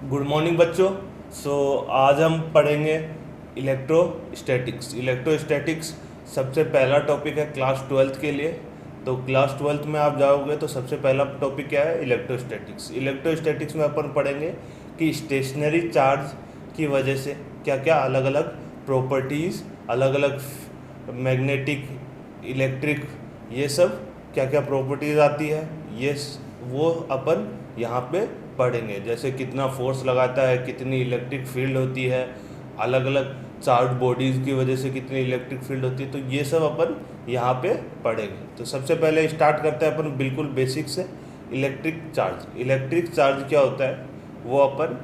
Good morning बच्चों। आज हम पढ़ेंगे इलेक्ट्रोस्टैटिक्स। इलेक्ट्रोस्टैटिक्स सबसे पहला टॉपिक है क्लास ट्वेल्थ के लिए। तो क्लास ट्वेल्थ में आप जाओगे तो सबसे पहला टॉपिक क्या है? इलेक्ट्रोस्टैटिक्स। इलेक्ट्रोस्टैटिक्स में अपन पढ़ेंगे कि स्टेशनरी चार्ज की वजह से क्या क्या अलग अलग प्रॉपर्टीज़, अलग अलग मैग्नेटिक, इलेक्ट्रिक, ये सब क्या क्या प्रॉपर्टीज़ आती है, वो अपन यहाँ पे पढ़ेंगे। जैसे कितना फोर्स लगाता है, कितनी इलेक्ट्रिक फील्ड होती है, अलग अलग चार्ज बॉडीज़ की वजह से कितनी इलेक्ट्रिक फील्ड होती है, तो ये सब अपन यहाँ पे पढ़ेंगे। तो सबसे पहले स्टार्ट करते हैं अपन बिल्कुल बेसिक से। Electric charge. इलेक्ट्रिक चार्ज क्या होता है वो अपन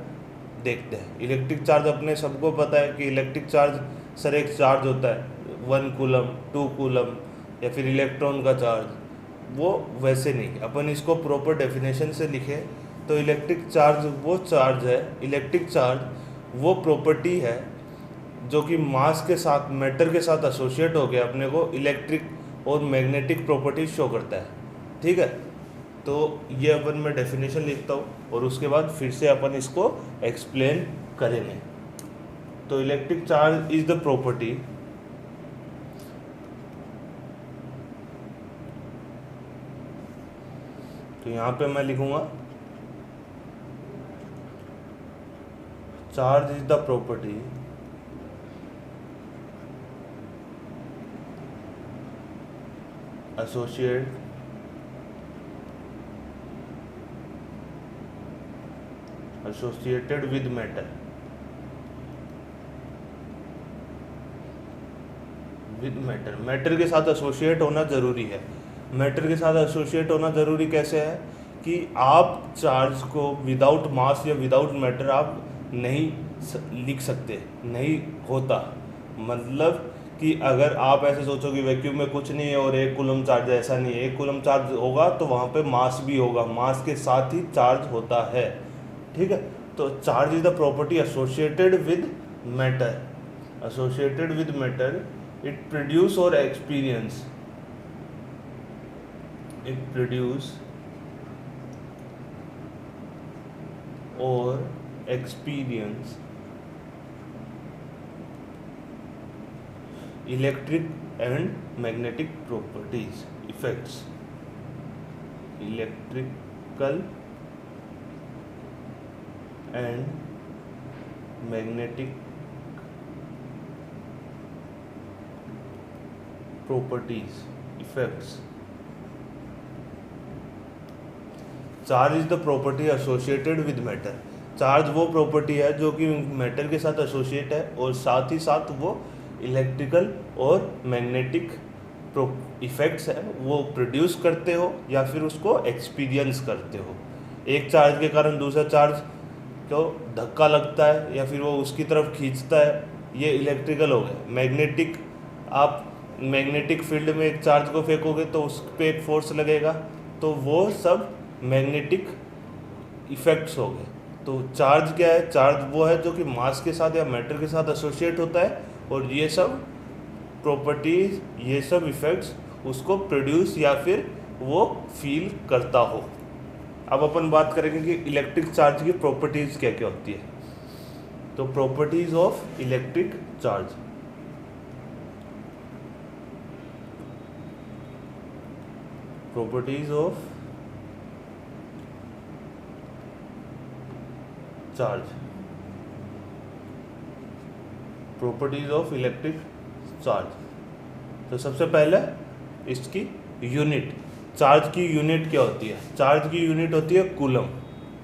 देखते हैं। इलेक्ट्रिक चार्ज अपने सबको पता है कि इलेक्ट्रिक चार्ज सर एक चार्ज होता है 1 कूलम, 2 कूलम, या फिर इलेक्ट्रॉन का चार्ज। वो वैसे नहीं, अपन इसको प्रॉपर डेफिनेशन से लिखे तो इलेक्ट्रिक चार्ज वो चार्ज है, इलेक्ट्रिक चार्ज वो प्रॉपर्टी है जो कि मास के साथ, मैटर के साथ एसोसिएट हो गया, अपने को इलेक्ट्रिक और मैग्नेटिक प्रॉपर्टीज शो करता है। ठीक है, तो ये अपन मैं डेफिनेशन लिखता हूँ और उसके बाद फिर से अपन इसको एक्सप्लेन करेंगे। तो electric charge is the property तो यहाँ पे मैं लिखूँगा charge is the property associated with matter, matter के साथ एसोसिएट होना ज़रूरी है। मैटर के साथ एसोसिएट होना ज़रूरी कैसे है कि आप चार्ज को विदाउट मास या विदाउट मैटर आप नहीं लिख सकते, नहीं होता। मतलब कि अगर आप ऐसे सोचो कि वैक्यूम में कुछ नहीं है और 1 कूलम चार्ज है, ऐसा नहीं है। 1 कूलम चार्ज होगा तो वहाँ पे मास भी होगा, मास के साथ ही चार्ज होता है। ठीक है, तो charge is the property associated with matter. Associated with matter, it produce or experience it produce or experience electric and magnetic properties, effects, electrical and magnetic properties, effects. Charge is the property associated with matter. Charge वो property है जो कि matter के साथ associate है और साथ ही साथ वो इलेक्ट्रिकल और मैग्नेटिक इफेक्ट्स है वो प्रोड्यूस करते हो या फिर उसको एक्सपीरियंस करते हो। एक चार्ज के कारण दूसरा चार्ज को धक्का लगता है या फिर वो उसकी तरफ खींचता है, ये इलेक्ट्रिकल हो गया। मैग्नेटिक, आप मैग्नेटिक फील्ड में एक चार्ज को फेंकोगे तो उस पर एक फोर्स लगेगा, तो वो सब मैग्नेटिक इफेक्ट्स हो गए। तो चार्ज क्या है? चार्ज वो है जो कि मास के साथ या मैटर के साथ एसोसिएट होता है और ये सब प्रॉपर्टीज, ये सब इफेक्ट्स उसको प्रोड्यूस या फिर वो फील करता हो। अब अपन बात करेंगे कि इलेक्ट्रिक चार्ज की प्रॉपर्टीज़ क्या क्या होती है। तो properties of electric charge. Properties of charge, properties of electric charge. तो सबसे पहले इसकी यूनिट, चार्ज की यूनिट क्या होती है? चार्ज की यूनिट होती है कूलम।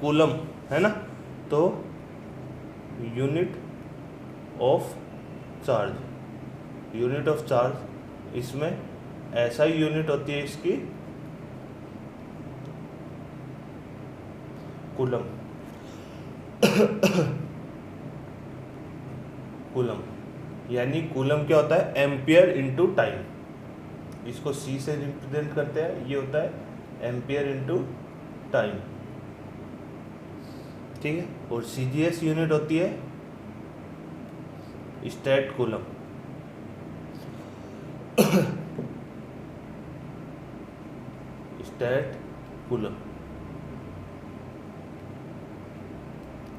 कूलम है ना, तो unit of charge, unit of charge, इसमें ऐसा ही यूनिट होती है इसकी कूलम। कूलम यानी कूलम क्या होता है? Ampere into time. इसको सी से रिप्रेजेंट करते हैं, ये होता है एम्पियर इनटू टाइम। ठीक है, और सीजीएस यूनिट होती है स्टेट कूलम। State coulomb.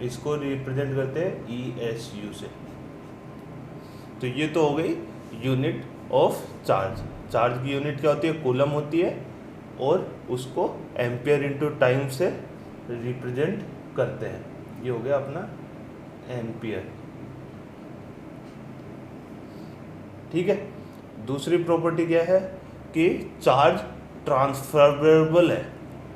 इसको रिप्रेजेंट करते हैं ESU से। तो ये तो हो गई यूनिट ऑफ चार्ज। चार्ज की यूनिट क्या होती है? कूलम होती है, और उसको एम्पियर इंटू टाइम से रिप्रेजेंट करते हैं। ये हो गया अपना एम्पियर। ठीक है। दूसरी प्रॉपर्टी क्या है कि चार्ज ट्रांसफरेबल है।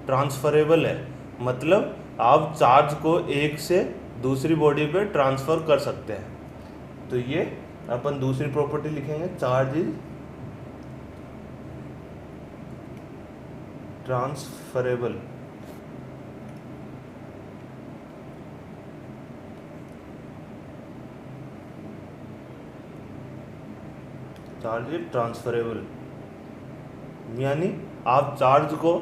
ट्रांसफरेबल है मतलब आप चार्ज को एक से दूसरी बॉडी पे ट्रांसफ़र कर सकते हैं। तो ये अपन दूसरी प्रॉपर्टी लिखेंगे, charge is transferable. Charge is transferable यानी आप चार्ज को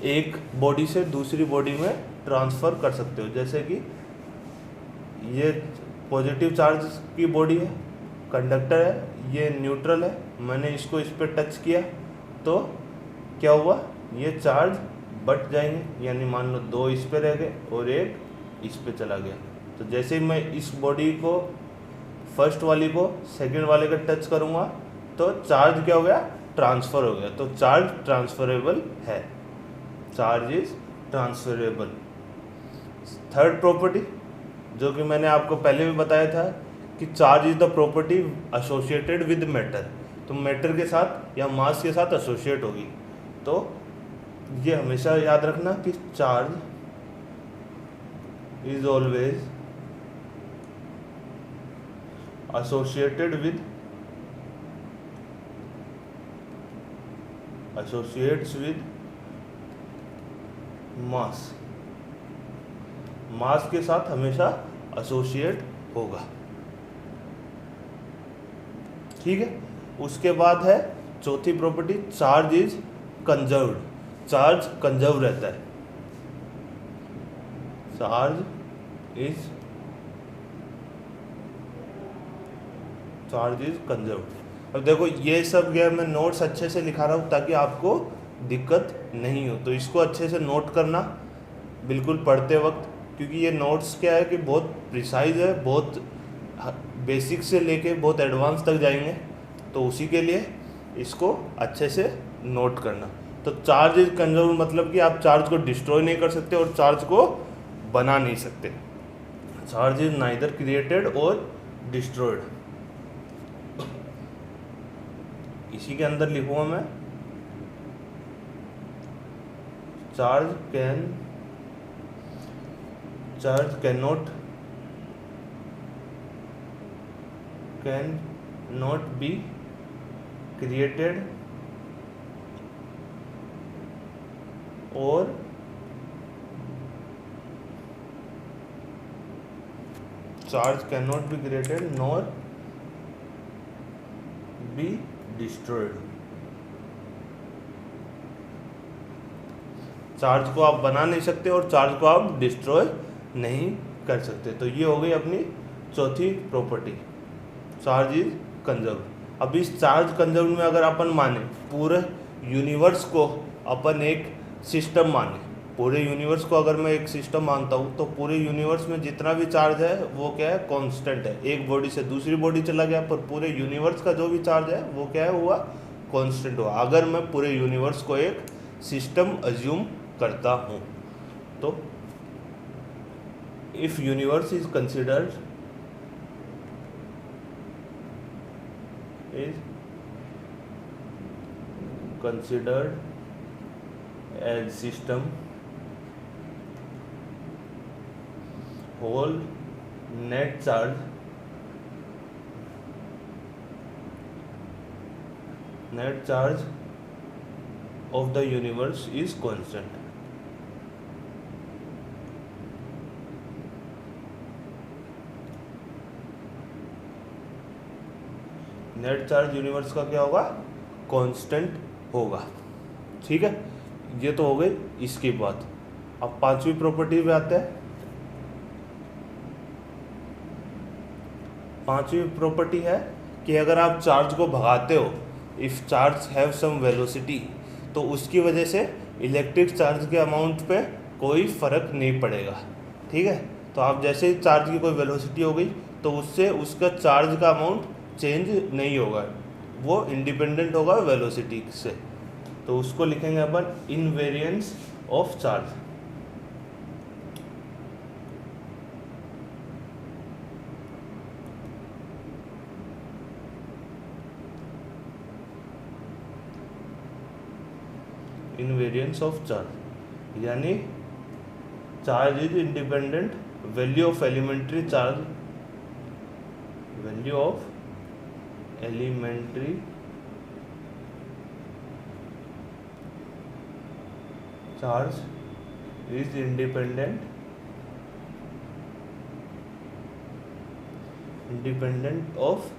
एक बॉडी से दूसरी बॉडी में ट्रांसफ़र कर सकते हो। जैसे कि ये पॉजिटिव चार्ज की बॉडी है, कंडक्टर है, ये न्यूट्रल है, मैंने इसको इस पर टच किया तो क्या हुआ? ये चार्ज बट जाएंगे, यानी मान लो 2 इस पे रह गए और 1 इस पे चला गया। तो जैसे ही मैं इस बॉडी को फर्स्ट वाली को सेकंड वाले का टच करूँगा तो चार्ज क्या हो गया? ट्रांसफ़र हो गया। तो चार्ज ट्रांसफरेबल है, charge is transferable. Third property जो कि मैंने आपको पहले भी बताया था कि charge is the property associated with matter. तो मैटर के साथ या मास के साथ एसोसिएट होगी। तो ये हमेशा याद रखना कि charge is always associated with associates with मास। मास के साथ हमेशा एसोसिएट होगा। ठीक है। उसके बाद है चौथी property, charge is conserved. Charge conserve रहता है। Charge is conserved. अब देखो ये सब क्या मैं नोट्स अच्छे से लिखा रहा हूँ ताकि आपको दिक्कत नहीं हो, तो इसको अच्छे से नोट करना बिल्कुल पढ़ते वक्त, क्योंकि ये नोट्स क्या है कि बहुत प्रिसाइज है, बहुत बेसिक से लेके बहुत एडवांस तक जाएंगे। तो उसी के लिए इसको अच्छे से नोट करना। तो चार्ज इज कंजर्व मतलब कि आप चार्ज को डिस्ट्रॉय नहीं कर सकते और चार्ज को बना नहीं सकते। चार्ज इज नाइदर क्रिएटेड और डिस्ट्रॉयड। इसी के अंदर लिखूंगा मैं, charge can not be created और charge can not be created nor be destroyed. Charge को आप बना नहीं सकते और चार्ज को आप डिस्ट्रॉय नहीं कर सकते। तो ये हो गई अपनी चौथी प्रॉपर्टी, चार्ज इज कंजर्व। अब इस चार्ज कंजर्व में अगर अपन माने पूरे यूनिवर्स को अपन एक सिस्टम माने, पूरे यूनिवर्स को अगर मैं एक सिस्टम मानता हूँ तो पूरे यूनिवर्स में जितना भी चार्ज है वो क्या है? कांस्टेंट है। एक बॉडी से दूसरी बॉडी चला गया पर पूरे यूनिवर्स का जो भी चार्ज है वो क्या है? हुआ कांस्टेंट हुआ। अगर मैं पूरे यूनिवर्स को एक सिस्टम अज्यूम करता हूँ तो if universe is considered as system, whole net charge of the universe is constant. Net charge universe का क्या होगा? कांस्टेंट होगा। ठीक है, ये तो हो गई इसकी बात। अब पांचवी प्रॉपर्टी पे आते हैं। पांचवी प्रॉपर्टी है कि अगर आप चार्ज को भगाते हो, if charge have some velocity, तो उसकी वजह से इलेक्ट्रिक चार्ज के अमाउंट पे कोई फ़र्क नहीं पड़ेगा। ठीक है, तो आप जैसे ही चार्ज की कोई वेलोसिटी हो गई तो उससे उसका चार्ज का अमाउंट चेंज नहीं होगा, वो इंडिपेंडेंट होगा वेलोसिटी से। तो उसको लिखेंगे अपन invariance of charge. Invariance of charge यानी charge is independent value of elementary charge, value of elementary charge is independent of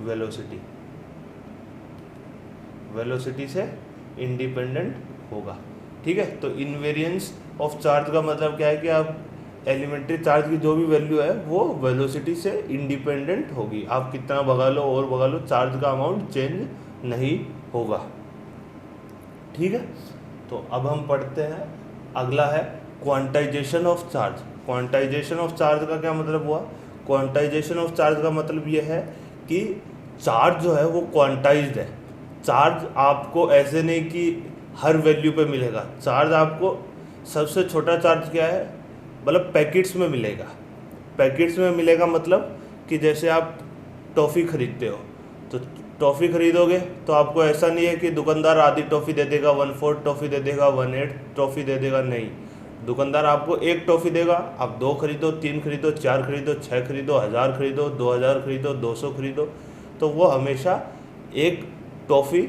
velocity, velocity से इंडिपेंडेंट होगा। ठीक है, तो इनवेरिएंस ऑफ चार्ज का मतलब क्या है कि आप एलिमेंट्री चार्ज की जो भी वैल्यू है वो वेलोसिटी से इंडिपेंडेंट होगी। आप कितना भगा लो और भगा लो, चार्ज का अमाउंट चेंज नहीं होगा। ठीक है, तो अब हम पढ़ते हैं, अगला है quantization of charge. Quantization of charge का क्या मतलब हुआ? क्वांटाइजेशन ऑफ चार्ज का मतलब ये है कि चार्ज जो है वो क्वांटाइज्ड है। चार्ज आपको ऐसे नहीं कि हर वैल्यू पे मिलेगा, चार्ज आपको सबसे छोटा चार्ज क्या है, मतलब पैकेट्स में मिलेगा। पैकेट्स में मिलेगा मतलब कि जैसे आप टॉफ़ी खरीदते हो, तो टॉफ़ी खरीदोगे तो आपको ऐसा नहीं है कि दुकानदार आधी टॉफ़ी दे देगा, 1/4 टॉफ़ी दे देगा, 1/8 टॉफ़ी दे देगा, नहीं। दुकानदार आपको एक टॉफ़ी देगा, आप 2 खरीदो, 3 खरीदो, 4 खरीदो, 6 खरीदो, 1000 खरीदो, 2000 खरीदो, 200 खरीदो, तो वो हमेशा एक टॉफ़ी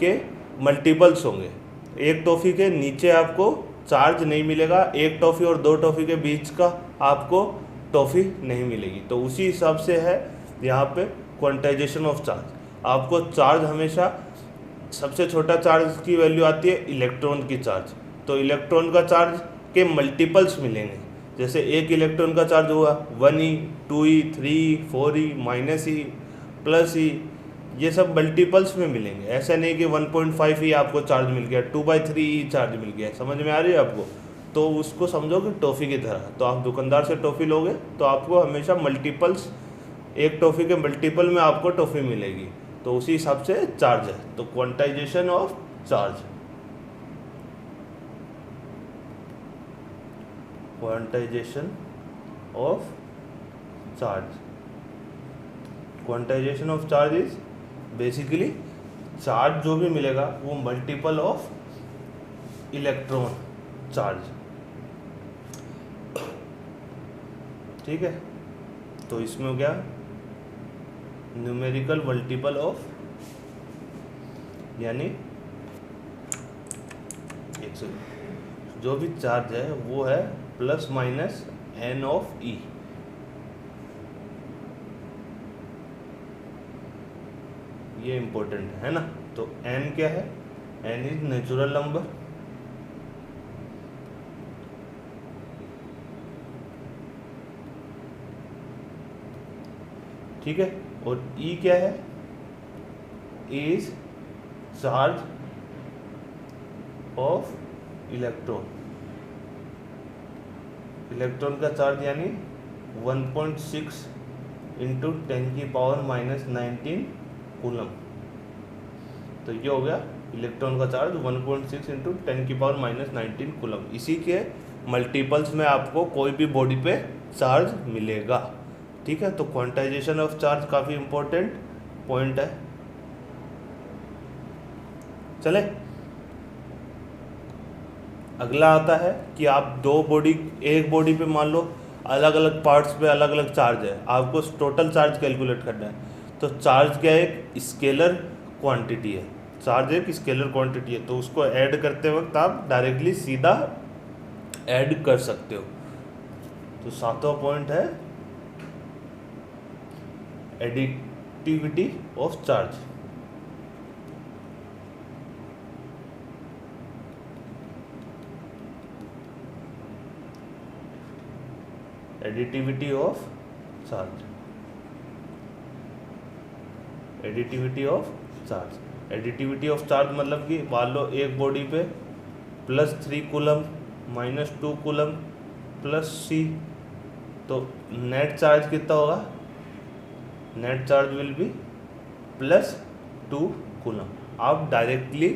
के मल्टीपल्स होंगे। एक टॉफ़ी के नीचे आपको चार्ज नहीं मिलेगा, एक टॉफ़ी और 2 टॉफ़ी के बीच का आपको टॉफ़ी नहीं मिलेगी। तो उसी हिसाब से है यहाँ पे क्वांटाइजेशन ऑफ चार्ज। आपको चार्ज हमेशा सबसे छोटा चार्ज की वैल्यू आती है इलेक्ट्रॉन की चार्ज, तो इलेक्ट्रॉन का चार्ज के मल्टीपल्स मिलेंगे। जैसे एक इलेक्ट्रॉन का चार्ज हुआ 1e, 2e, 3e, 4e, -e, +e, ये सब मल्टीपल्स में मिलेंगे। ऐसा नहीं कि 1.5e आपको चार्ज मिल गया, 2/3e चार्ज मिल गया। समझ में आ रही है आपको? तो उसको समझो कि टॉफ़ी की तरह। तो आप दुकानदार से टॉफ़ी लोगे तो आपको हमेशा मल्टीपल्स, एक टॉफ़ी के मल्टीपल में आपको टॉफ़ी मिलेगी, तो उसी हिसाब से चार्ज है। तो quantization of charge, quantization of charge, quantization of charge is basically charge जो भी मिलेगा वो मल्टीपल ऑफ इलेक्ट्रॉन चार्ज। ठीक है, तो इसमें हो गया न्यूमेरिकल मल्टीपल ऑफ, यानी एक सेकंड, जो भी चार्ज है वो है ±n ऑफ e। ये इम्पोर्टेंट है ना। तो n क्या है? n इज नेचुरल नंबर, ठीक है। और e क्या है? Is charge of electron, electron का चार्ज यानी 1.6 × 10⁻⁻19 कूलम। तो ये हो गया इलेक्ट्रॉन का चार्ज 1.6 × 10⁻⁻19 कूलम। इसी के मल्टीपल्स में आपको कोई भी बॉडी पे चार्ज मिलेगा। ठीक है, तो क्वांटाइजेशन ऑफ चार्ज काफ़ी इम्पोर्टेंट पॉइंट है। चले, अगला आता है कि आप एक बॉडी पे मान लो अलग अलग पार्ट्स पे अलग अलग चार्ज है, आपको टोटल चार्ज कैलकुलेट करना है। तो चार्ज क्या है? एक स्केलर क्वांटिटी है, चार्ज एक स्केलर क्वांटिटी है, तो उसको ऐड करते वक्त आप डायरेक्टली सीधा ऐड कर सकते हो। तो 7वां पॉइंट है additivity of charge. Additivity of charge, additivity of charge, additivity of charge मतलब कि मान लो एक बॉडी पे +3 कूलम, -2 कूलम, +c तो नेट चार्ज कितना होगा, net charge will be +2 coulomb. आप डायरेक्टली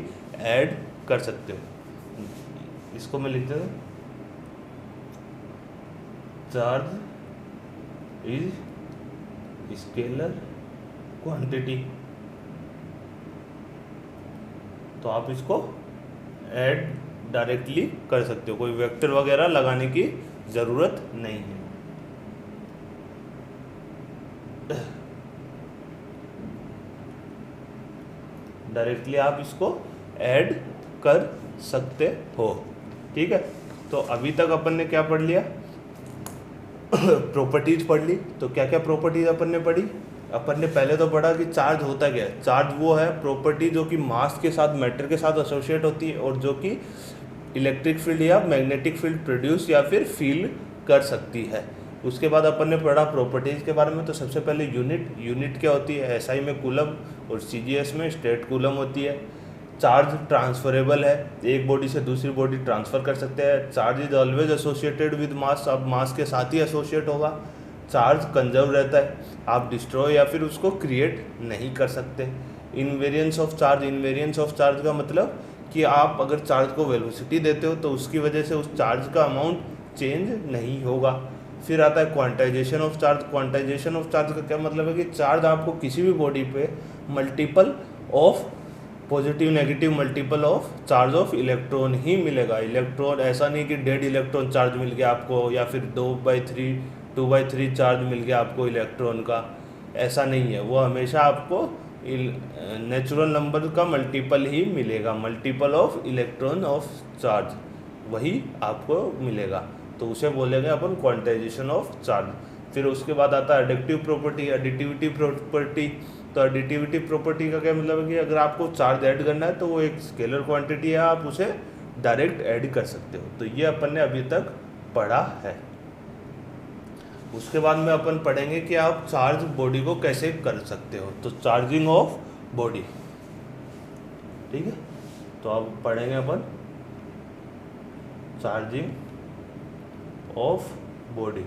ऐड कर सकते हो। इसको मैं लिख देता हूँ, चार्ज इज स्केलर क्वांटिटी। तो आप इसको ऐड डायरेक्टली कर सकते हो, कोई वेक्टर वगैरह लगाने की ज़रूरत नहीं है। डायरेक्टली आप इसको ऐड कर सकते हो। ठीक है, तो अभी तक अपन ने क्या पढ़ लिया, प्रॉपर्टीज पढ़ ली। तो क्या क्या प्रॉपर्टीज अपन ने पढ़ी, अपन ने पहले तो पढ़ा कि चार्ज होता क्या है। चार्ज वो है प्रॉपर्टी जो कि मास के साथ, मैटर के साथ एसोसिएट होती है और जो कि इलेक्ट्रिक फील्ड या मैग्नेटिक फील्ड प्रोड्यूस या फिर फील कर सकती है। उसके बाद अपन ने पढ़ा प्रॉपर्टीज़ के बारे में। तो सबसे पहले यूनिट क्या होती है, एसआई में कूलम और सीजीएस में स्टेट कूलम होती है। चार्ज ट्रांसफरेबल है, एक बॉडी से दूसरी बॉडी ट्रांसफ़र कर सकते हैं। Charge is always associated with mass, अब मास के साथ ही एसोसिएट होगा। चार्ज कंजर्व रहता है, आप डिस्ट्रॉय या फिर उसको क्रिएट नहीं कर सकते। Invariance of charge, invariance of charge का मतलब कि आप अगर चार्ज को वेलोसिटी देते हो तो उसकी वजह से उस चार्ज का अमाउंट चेंज नहीं होगा। फिर आता है quantization of charge. Quantization of charge का क्या मतलब है कि चार्ज आपको किसी भी बॉडी पे multiple of positive negative multiple of charge of electron ही मिलेगा। इलेक्ट्रॉन ऐसा नहीं कि डेड इलेक्ट्रॉन चार्ज मिल गया आपको या फिर 2/3 चार्ज मिल गया आपको इलेक्ट्रॉन का, ऐसा नहीं है। वो हमेशा आपको नेचुरल नंबर का मल्टीपल ही मिलेगा, multiple of electron of charge वही आपको मिलेगा। तो उसे बोलेंगे अपन क्वांटाइजेशन ऑफ चार्ज। फिर उसके बाद आता है एडिटिव प्रॉपर्टी, एडिटिविटी प्रॉपर्टी। तो एडिटिविटी प्रॉपर्टी का क्या मतलब है कि अगर आपको चार्ज ऐड करना है तो वो एक स्केलर क्वांटिटी है, आप उसे डायरेक्ट ऐड कर सकते हो। तो ये अपन ने अभी तक पढ़ा है। उसके बाद में अपन पढ़ेंगे कि आप चार्ज बॉडी को कैसे कर सकते हो। तो चार्जिंग ऑफ बॉडी, ठीक है। तो अब पढ़ेंगे अपन चार्जिंग ऑफ बॉडी।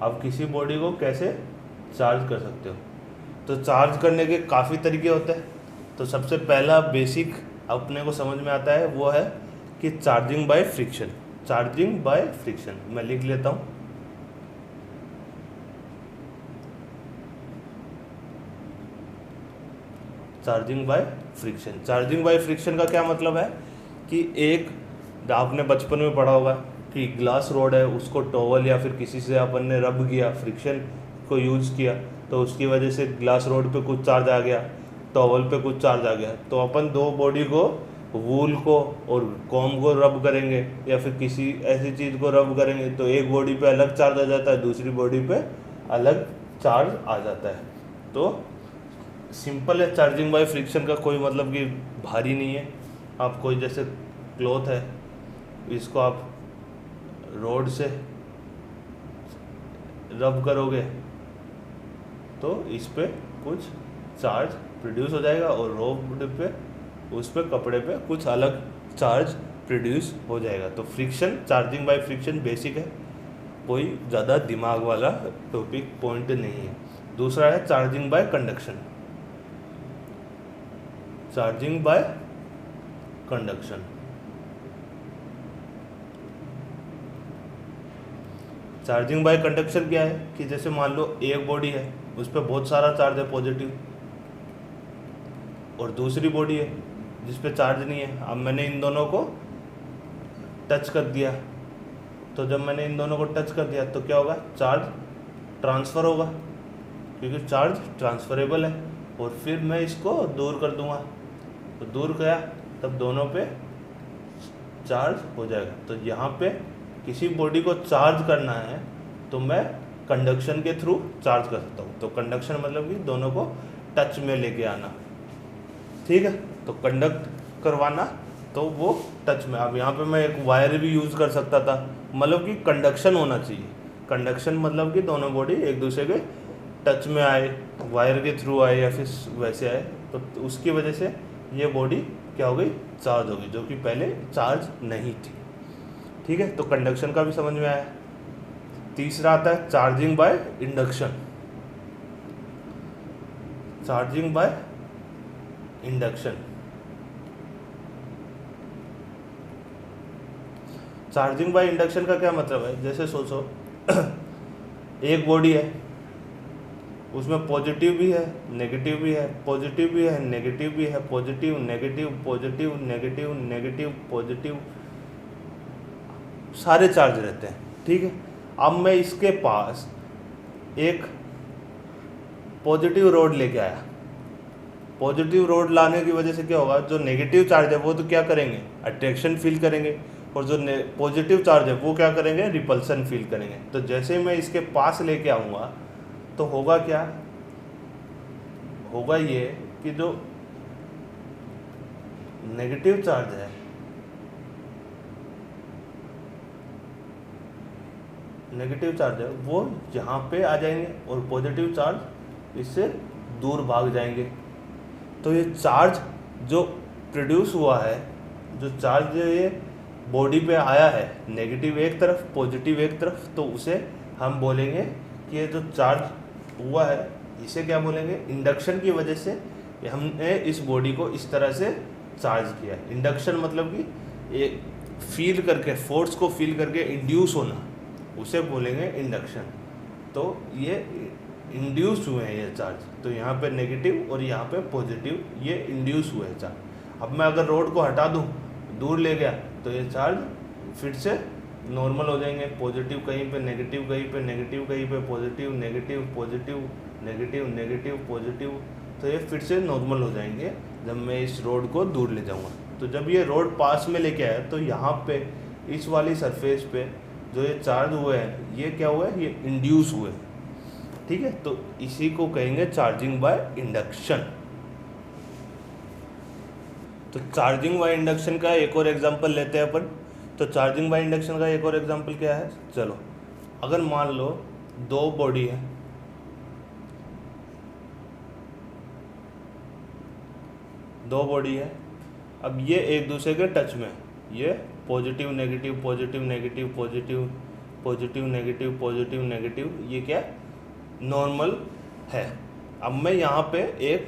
आप किसी बॉडी को कैसे चार्ज कर सकते हो। तो चार्ज करने के काफ़ी तरीके होते हैं। तो सबसे पहला बेसिक अपने को समझ में आता है वो है कि charging by friction. Charging by friction मैं लिख लेता हूँ। Charging by friction, charging by friction का क्या मतलब है कि एक, आपने बचपन में पढ़ा होगा कि ग्लास रोड है, उसको टॉवल या फिर किसी से अपन ने रब किया, फ्रिक्शन को यूज़ किया, तो उसकी वजह से ग्लास रोड पे कुछ चार्ज आ गया, टॉवल पे कुछ चार्ज आ गया। तो अपन दो बॉडी को, वूल को और कॉम को रब करेंगे या फिर किसी ऐसी चीज़ को रब करेंगे तो एक बॉडी पे अलग चार्ज आ जाता है, दूसरी बॉडी पे अलग चार्ज आ जाता है। तो सिंपल है चार्जिंग बाय फ्रिक्शन का, कोई मतलब कि भारी नहीं है। आप कोई जैसे क्लॉथ है, इसको आप रोड से रब करोगे तो इस पे कुछ चार्ज प्रोड्यूस हो जाएगा और रोड पे, उस पे कपड़े पे कुछ अलग चार्ज प्रोड्यूस हो जाएगा। तो friction, charging by friction basic है, कोई ज़्यादा दिमाग वाला टॉपिक पॉइंट नहीं है। दूसरा है charging by conduction. Charging by conduction, charging by conduction क्या है कि जैसे मान लो एक बॉडी है, उस पर बहुत सारा चार्ज है पॉजिटिव, और दूसरी बॉडी है जिस पे चार्ज नहीं है। अब मैंने इन दोनों को टच कर दिया, तो जब मैंने इन दोनों को टच कर दिया तो क्या होगा, चार्ज ट्रांसफ़र होगा क्योंकि चार्ज ट्रांसफरेबल है। और फिर मैं इसको दूर कर दूंगा, तो दूर गया तब दोनों पे चार्ज हो जाएगा। तो यहाँ पे किसी बॉडी को चार्ज करना है तो मैं कंडक्शन के थ्रू चार्ज कर सकता हूँ। तो कंडक्शन मतलब कि दोनों को टच में लेके आना, ठीक है। तो कंडक्ट करवाना, तो वो टच में। अब यहाँ पे मैं एक वायर भी यूज़ कर सकता था, मतलब कि कंडक्शन होना चाहिए। कंडक्शन मतलब कि दोनों बॉडी एक दूसरे के टच में आए, वायर के थ्रू आए या फिर वैसे आए, तो उसकी वजह से ये बॉडी क्या हो गई, चार्ज हो गई, जो कि पहले चार्ज नहीं थी, ठीक है। तो कंडक्शन का भी समझ में आया। तीसरा आता है charging by induction. Charging by induction. Charging by induction का क्या मतलब है, जैसे सोचो एक बॉडी है, उसमें पॉजिटिव भी है नेगेटिव भी है, पॉजिटिव भी है नेगेटिव भी है, positive negative positive negative negative positive, सारे चार्ज रहते हैं, ठीक है। अब मैं इसके पास एक पॉजिटिव रोड लेके आया। पॉजिटिव रोड लाने की वजह से क्या होगा, जो नेगेटिव चार्ज है वो तो क्या करेंगे, अट्रैक्शन फील करेंगे, और जो पॉजिटिव चार्ज है वो क्या करेंगे, रिपल्सन फील करेंगे। तो जैसे मैं इसके पास लेके आऊँगा तो होगा क्या, होगा ये कि जो नेगेटिव चार्ज है, वो यहाँ पे आ जाएंगे और पॉजिटिव चार्ज इससे दूर भाग जाएंगे। तो ये चार्ज जो प्रोड्यूस हुआ है, जो चार्ज ये बॉडी पे आया है, नेगेटिव एक तरफ पॉजिटिव एक तरफ, तो उसे हम बोलेंगे कि ये जो चार्ज हुआ है इसे क्या बोलेंगे, इंडक्शन की वजह से हमने इस बॉडी को इस तरह से चार्ज किया। इंडक्शन मतलब कि ये फील करके, फोर्स को फील करके इंड्यूस होना, उसे बोलेंगे इंडक्शन। तो ये इंड्यूस हुए हैं ये चार्ज, तो यहाँ पे नेगेटिव और यहाँ पे पॉजिटिव, ये इंड्यूस हुए हैं चार्ज। अब मैं अगर रोड को हटा दूँ, दूर ले गया, तो ये चार्ज फिर से नॉर्मल हो जाएंगे। पॉजिटिव कहीं पे, नेगेटिव कहीं पे, नेगेटिव कहीं पे, positive negative positive negative negative positive, तो ये फिर से नॉर्मल हो जाएंगे जब मैं इस रोड को दूर ले जाऊंगा। तो जब ये रोड पास में लेके आया तो यहाँ पे इस वाली सरफेस पे जो ये चार्ज हुए हैं, ये क्या हुआ है, ये इंड्यूस हुए, ठीक है। तो इसी को कहेंगे चार्जिंग बाय इंडक्शन। तो चार्जिंग बाय इंडक्शन का एक और एग्जांपल लेते हैं अपन। तो चार्जिंग बाय इंडक्शन का एक और एग्जांपल क्या है, चलो अगर मान लो दो बॉडी है, अब ये एक दूसरे के टच में, ये positive negative positive negative positive positive negative positive negative, ये क्या नॉर्मल है। अब मैं यहाँ पे एक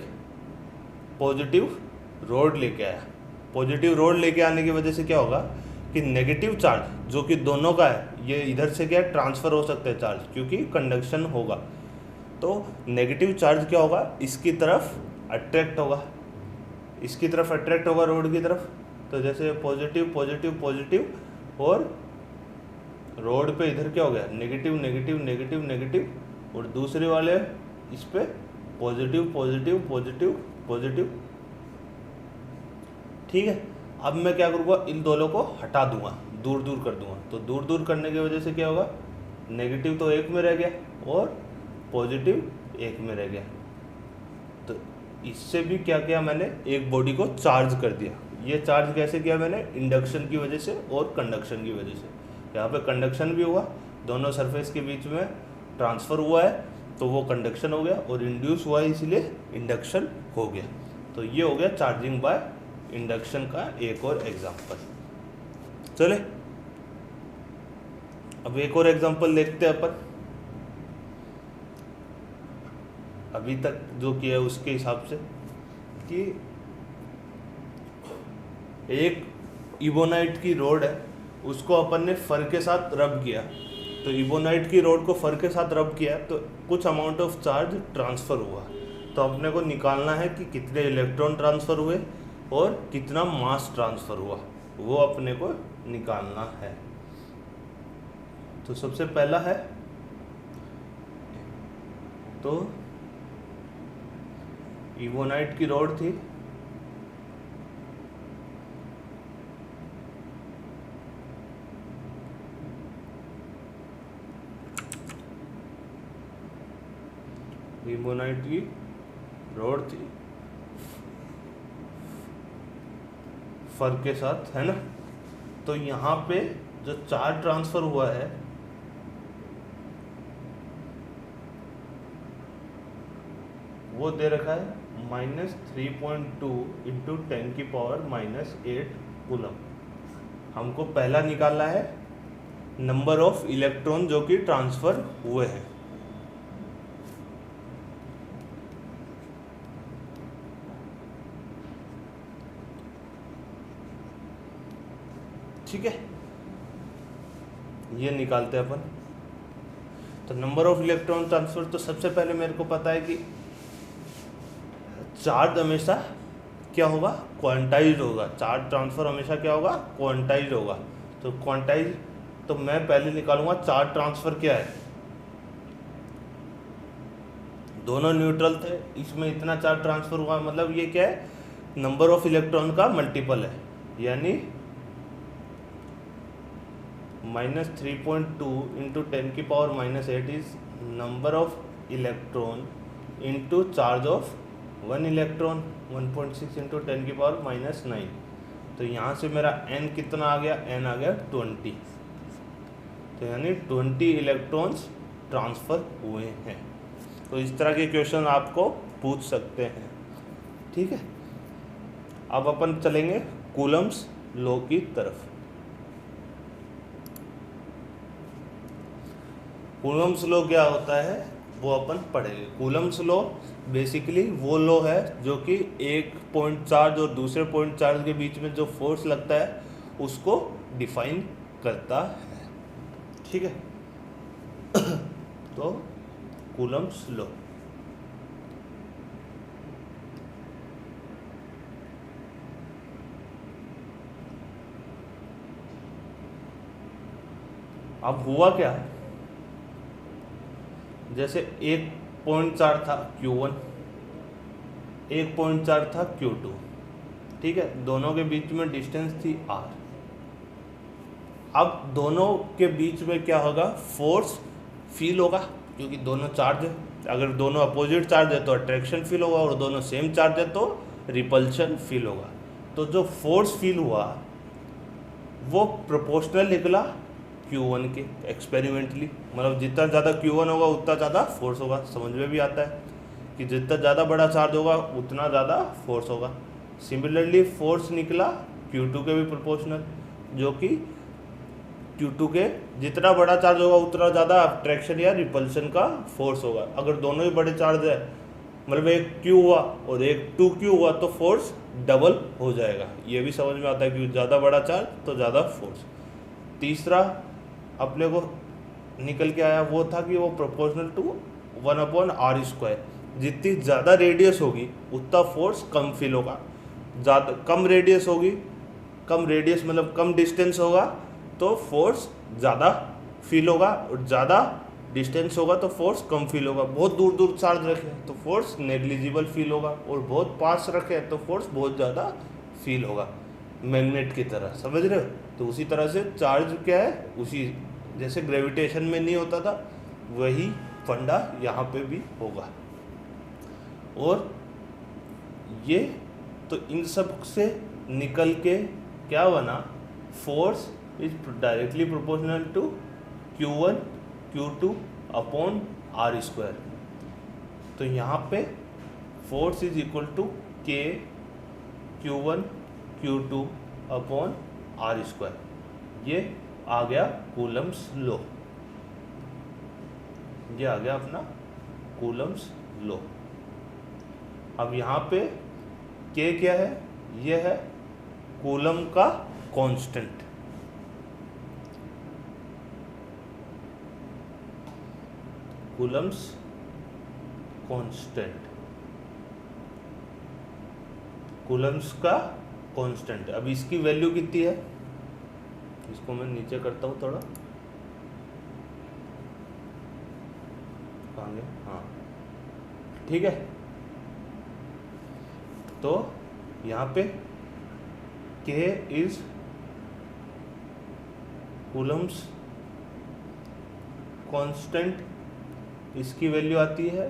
पॉजिटिव रोड लेके आया। पॉजिटिव रोड लेके आने की वजह से क्या होगा कि नेगेटिव चार्ज जो कि दोनों का है, ये इधर से क्या ट्रांसफ़र हो सकता है चार्ज, क्योंकि कंडक्शन होगा। तो नेगेटिव चार्ज क्या होगा, इसकी तरफ अट्रैक्ट होगा, इसकी तरफ अट्रैक्ट होगा रोड की तरफ। तो जैसे पॉजिटिव पॉजिटिव पॉजिटिव, और रोड पे इधर क्या हो गया, नेगेटिव नेगेटिव नेगेटिव नेगेटिव, और दूसरे वाले इस पे पॉजिटिव पॉजिटिव पॉजिटिव पॉजिटिव, ठीक है। अब मैं क्या करूँगा, इन दोनों को हटा दूंगा, दूर दूर कर दूंगा। तो दूर दूर करने की वजह से क्या होगा, नेगेटिव तो एक में रह गया और पॉजिटिव एक में रह गया। तो इससे भी क्या किया मैंने, एक बॉडी को चार्ज कर दिया। ये चार्ज कैसे किया मैंने, इंडक्शन की वजह से और कंडक्शन की वजह से। यहाँ पे कंडक्शन भी हुआ, दोनों सरफेस के बीच में ट्रांसफ़र हुआ है, तो वो कंडक्शन हो गया, और इंड्यूस हुआ है इसलिए इंडक्शन हो गया। तो ये हो गया चार्जिंग बाय इंडक्शन का एक और एग्जांपल। चले अब एक और एग्जांपल देखते हैं अपन। अभी तक जो किया है उसके हिसाब से, कि एक इबोनाइट की रोड है, उसको अपन ने फर के साथ रब किया। तो इबोनाइट की रोड को फर के साथ रब किया तो कुछ अमाउंट ऑफ चार्ज ट्रांसफ़र हुआ। तो अपने को निकालना है कि कितने इलेक्ट्रॉन ट्रांसफ़र हुए और कितना मास ट्रांसफ़र हुआ, वो अपने को निकालना है। तो सबसे पहला है, तो इबोनाइट की रोड थी, इबोनाइट की रोड थी फर के साथ, है ना। तो यहाँ पे जो चार्ज ट्रांसफ़र हुआ है वो दे रखा है -3.2 इंटू 10 की पावर -8 कूलम। हमको पहला निकालना है नंबर ऑफ इलेक्ट्रॉन जो कि ट्रांसफर हुए हैं। ठीक है, ये निकालते हैं अपन। तो नंबर ऑफ इलेक्ट्रॉन ट्रांसफर, तो सबसे पहले मेरे को पता है कि चार्ज हमेशा क्या होगा, क्वांटाइज्ड होगा। चार्ज ट्रांसफर हमेशा क्या होगा, क्वांटाइज्ड होगा। तो क्वांटाइज, तो मैं पहले निकालूंगा चार्ज ट्रांसफर क्या है। दोनों न्यूट्रल थे, इसमें इतना चार्ज ट्रांसफर हुआ, मतलब ये क्या है, नंबर ऑफ इलेक्ट्रॉन का मल्टीपल है, यानी -3.2 into 10⁻⁻8 is number of electron into charge of 1 electron, 1.6 into 10⁻⁹। तो यहाँ से मेरा n कितना आ गया, n आ गया 20। तो यानी 20 इलेक्ट्रॉन्स ट्रांसफर हुए हैं। तो इस तरह के क्वेश्चन आपको पूछ सकते हैं। ठीक है, अब अपन चलेंगे कूलम्स लॉ की तरफ। कूलम्स लॉ क्या होता है वो अपन पढ़ेंगे। कूलम्स लॉ बेसिकली वो लॉ है जो कि एक पॉइंट चार्ज और दूसरे पॉइंट चार्ज के बीच में जो फोर्स लगता है उसको डिफाइन करता है। ठीक है, तो कूलम्स लॉ, अब हुआ क्या, जैसे एक पॉइंट चार्ज था Q1, एक पॉइंट चार्ज था Q2। ठीक है, दोनों के बीच में डिस्टेंस थी R। अब दोनों के बीच में क्या होगा, फोर्स फील होगा, क्योंकि दोनों चार्ज है। अगर दोनों अपोजिट चार्ज है तो अट्रैक्शन फील होगा, और दोनों सेम चार्ज है तो रिपल्शन फील होगा। तो जो फोर्स फील हुआ वो प्रोपोर्शनल निकला Q1 के, एक्सपेरिमेंटली। मतलब जितना ज़्यादा Q1 होगा उतना ज़्यादा फोर्स होगा। समझ में भी आता है कि जितना ज़्यादा बड़ा चार्ज होगा उतना ज़्यादा फोर्स होगा। सिमिलरली फोर्स निकला Q2 के भी प्रोपोर्शनल, जो कि Q2 के जितना बड़ा चार्ज होगा उतना ज़्यादा अट्रैक्शन या रिपल्शन का फोर्स होगा। अगर दोनों ही बड़े चार्ज है, मतलब एक Q हुआ और एक 2Q हुआ, तो फोर्स डबल हो जाएगा। ये भी समझ में आता है कि ज़्यादा बड़ा चार्ज तो ज़्यादा फोर्स। तीसरा अपने को निकल के आया वो था कि वो प्रोपोर्शनल टू 1/r²। जितनी ज़्यादा रेडियस होगी उतना फोर्स कम फील होगा। ज़्यादा कम रेडियस होगी, कम रेडियस मतलब कम डिस्टेंस होगा तो फोर्स ज़्यादा फील होगा, और ज़्यादा डिस्टेंस होगा तो फोर्स कम फील होगा। बहुत दूर दूर चार्ज रखे तो फोर्स नेग्लिजिबल फील होगा, और बहुत पास रखे तो फोर्स बहुत ज़्यादा फील होगा, मैग्नेट की तरह। समझ रहे हो? तो उसी तरह से चार्ज क्या है, उसी जैसे ग्रेविटेशन में नहीं होता था वही फंडा यहाँ पे भी होगा। और ये तो इन सब से निकल के क्या बना, force is directly proportional to Q1 Q2 upon r²। तो यहाँ पे force is equal to K Q1 Q2 upon r²। ये आ गया कूलम्स लॉ, ये आ गया अपना कूलम्स लॉ। अब यहाँ पे K क्या है, ये है कूलम का कांस्टेंट। कूलम्स कांस्टेंट, कूलम्स का कांस्टेंट। अब इसकी वैल्यू कितनी है, इसको मैं नीचे करता हूँ थोड़ा, कहाँ गया, हाँ ठीक है। तो यहाँ पे K इज कूलम्स कांस्टेंट, इसकी वैल्यू आती है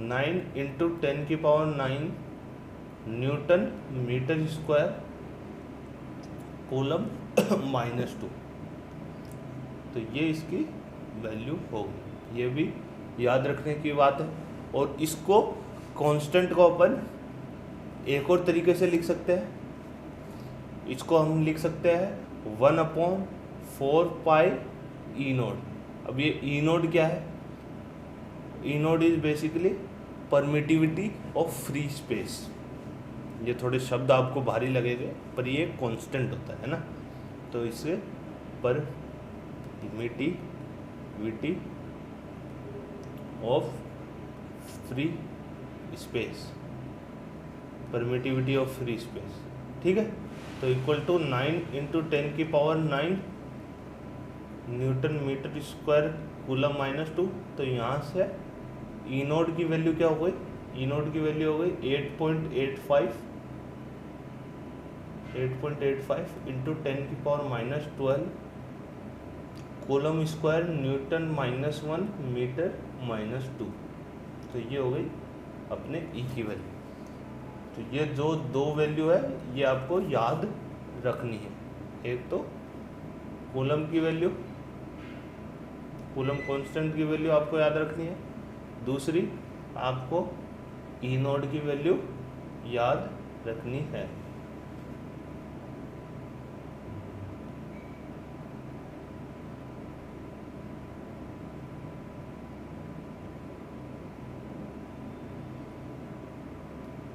9 × 10⁹ न्यूटन मीटर स्क्वायर कूलम -2। तो ये इसकी वैल्यू होगी, ये भी याद रखने की बात है। और इसको कांस्टेंट को अपन एक और तरीके से लिख सकते हैं, इसको हम लिख सकते हैं 1/4 4 पाई ई नोड। अब ये ई नोड क्या है? ई node is basically permittivity of free space. ये थोड़े शब्द आपको भारी लगेंगे पर ये कांस्टेंट होता है ना, तो इसे permittivity of free space, permittivity of free space, ठीक है। तो equal to 9 into 10⁹ newton metre square coulomb -2। तो यहाँ से ई नोड की वैल्यू क्या हो गई? ई नोड की वैल्यू हो गई 8.85 into 10⁻12 coulomb square newton -1 metre -2। तो ये हो गई अपने ई की वैल्यू। तो ये जो दो वैल्यू है ये आपको याद रखनी है। एक तो कूलम की वैल्यू, कूलम कांस्टेंट की वैल्यू आपको याद रखनी है। दूसरी आपको ई नोड की वैल्यू याद रखनी है।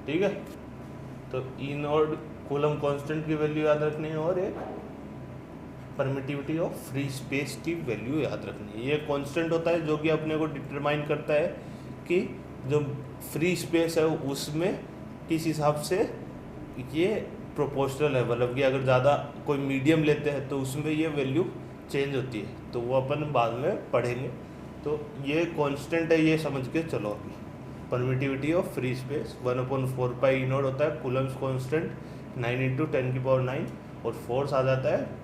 ठीक है, तो ई नोड कूलम कांस्टेंट की वैल्यू याद रखनी है और एक परमिटिविटी ऑफ फ्री स्पेस की वैल्यू याद रखनी है। ये कांस्टेंट होता है जो कि अपने को डिटरमाइन करता है कि जो फ्री स्पेस है उसमें किस हिसाब से ये प्रोपोर्शनल है, मतलब कि अगर ज़्यादा कोई मीडियम लेते हैं तो उसमें ये वैल्यू चेंज होती है, तो वो अपन बाद में पढ़ेंगे। तो ये कांस्टेंट है, ये समझ के चलो। अभी permittivity of free space 1/4 pi E node होता है, कूलम्स कांस्टेंट 9 इंटू 10⁹, और फोर्स आ जाता है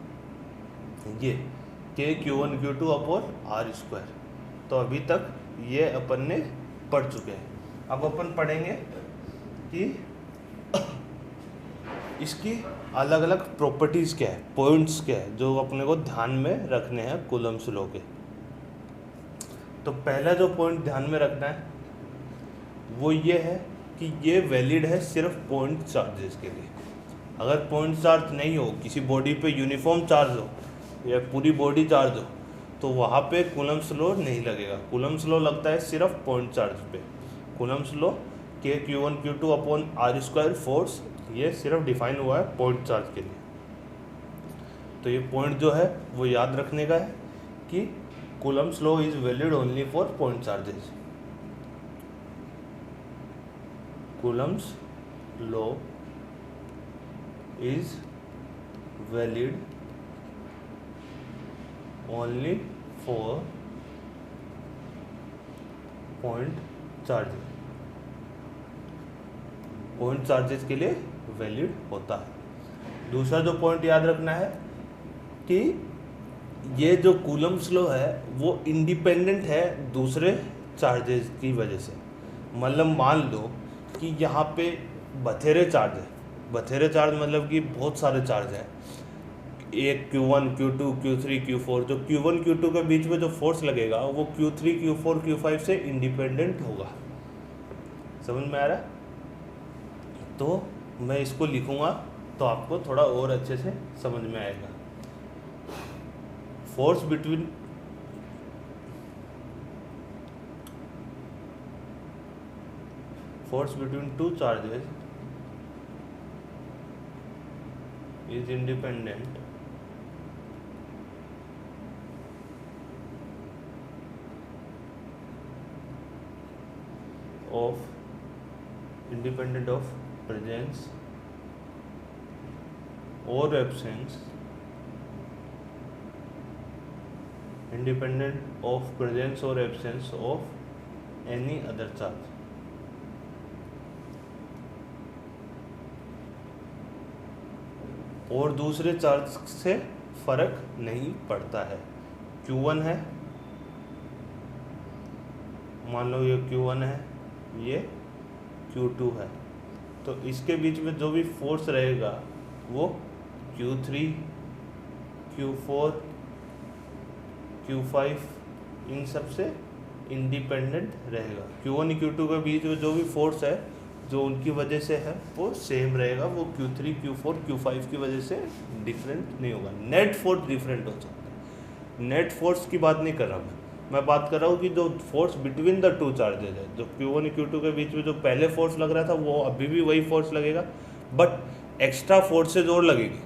ये Q1 Q2 upon R square. तो अभी तक ये अपन ने पढ़ चुके हैं। अब अपन पढ़ेंगे कि इसकी अलग अलग प्रॉपर्टीज़ क्या है, पॉइंट्स क्या है जो अपने को ध्यान में रखने हैं कूलम्स लॉ के। तो पहला जो पॉइंट ध्यान में रखना है वो ये है कि ये वैलिड है सिर्फ पॉइंट चार्जेस के लिए। अगर पॉइंट चार्ज नहीं हो, किसी बॉडी पे यूनिफॉर्म चार्ज हो या पूरी बॉडी चार्ज हो, तो वहाँ पे कूलम्स लॉ नहीं लगेगा। कूलम्स लॉ लगता है सिर्फ पॉइंट चार्ज पे। Coulomb's law Q1 Q2 upon R square force, ये सिर्फ डिफाइन हुआ है पॉइंट चार्ज के लिए। तो ये पॉइंट जो है वो याद रखने का है कि Coulomb's law is valid only for point charges. Coulomb's law is valid only for point charges। Point charges के लिए वैलिड होता है। दूसरा जो पॉइंट याद रखना है कि ये जो कूलम्स लॉ है वो इंडिपेंडेंट है दूसरे चार्जेस की वजह से। मतलब मान लो कि यहाँ पे बथेरे चार्ज है, बथेरे चार्ज मतलब कि बहुत सारे चार्ज हैं, एक Q1 Q2 Q3 Q4। जो Q1 Q2 के बीच में जो फोर्स लगेगा वो Q3 Q4 Q5 से इंडिपेंडेंट होगा। समझ में आ रहा है? तो मैं इसको लिखूँगा तो आपको थोड़ा और अच्छे से समझ में आएगा। Force between two charges is independent of presence or absence, independent of presence or absence of any other charge। और दूसरे चार्ज से फर्क नहीं पड़ता है। Q1 है, मान लो ये Q1 है, ये Q2 है, तो इसके बीच में जो भी फोर्स रहेगा वो Q3 Q4 Q5 इन सब से इंडिपेंडेंट रहेगा। Q1 Q2 के बीच में जो भी फोर्स है जो उनकी वजह से है वो सेम रहेगा, वो Q3 Q4 Q5 की वजह से डिफरेंट नहीं होगा। नेट फोर्स डिफरेंट हो सकता है। नेट फोर्स की बात नहीं कर रहा मैं बात कर रहा हूँ कि जो force between the two charges है, जो Q1 Q2 के बीच में जो पहले फोर्स लग रहा था वो अभी भी वही फोर्स लगेगा, बट एक्स्ट्रा फोर्सेज और लगेगी,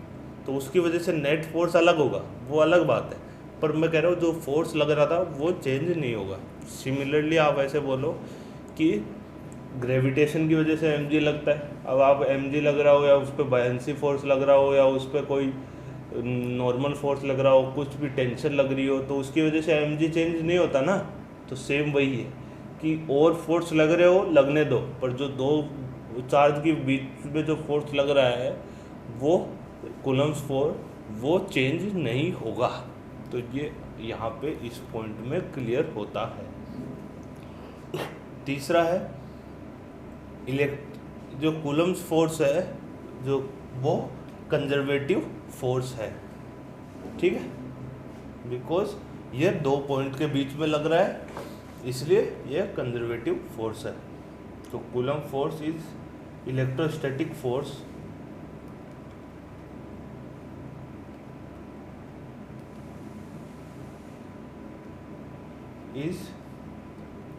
तो उसकी वजह से नेट फोर्स अलग होगा, वो अलग बात है। पर मैं कह रहा हूँ जो फोर्स लग रहा था वो चेंज नहीं होगा। सिमिलरली आप ऐसे बोलो कि ग्रेविटेशन की वजह से mg लगता है, अब आप mg लग रहा हो या उस पर बायंसी फोर्स लग रहा हो या उस पर कोई नॉर्मल फोर्स लग रहा हो, कुछ भी टेंशन लग रही हो, तो उसकी वजह से mg चेंज नहीं होता ना। तो सेम वही है कि और फोर्स लग रहे हो लगने दो, पर जो दो चार्ज के बीच में जो फोर्स लग रहा है वो कूलम्ब्स फोर्स वो चेंज नहीं होगा। तो ये यहाँ पे इस पॉइंट में क्लियर होता है। तीसरा है जो कूलम्ब्स फोर्स है जो वो कंजर्वेटिव फोर्स है, ठीक है, बिकॉज ये 2 पॉइंट के बीच में लग रहा है इसलिए ये कंजर्वेटिव फोर्स है। तो coulomb force is electrostatic force is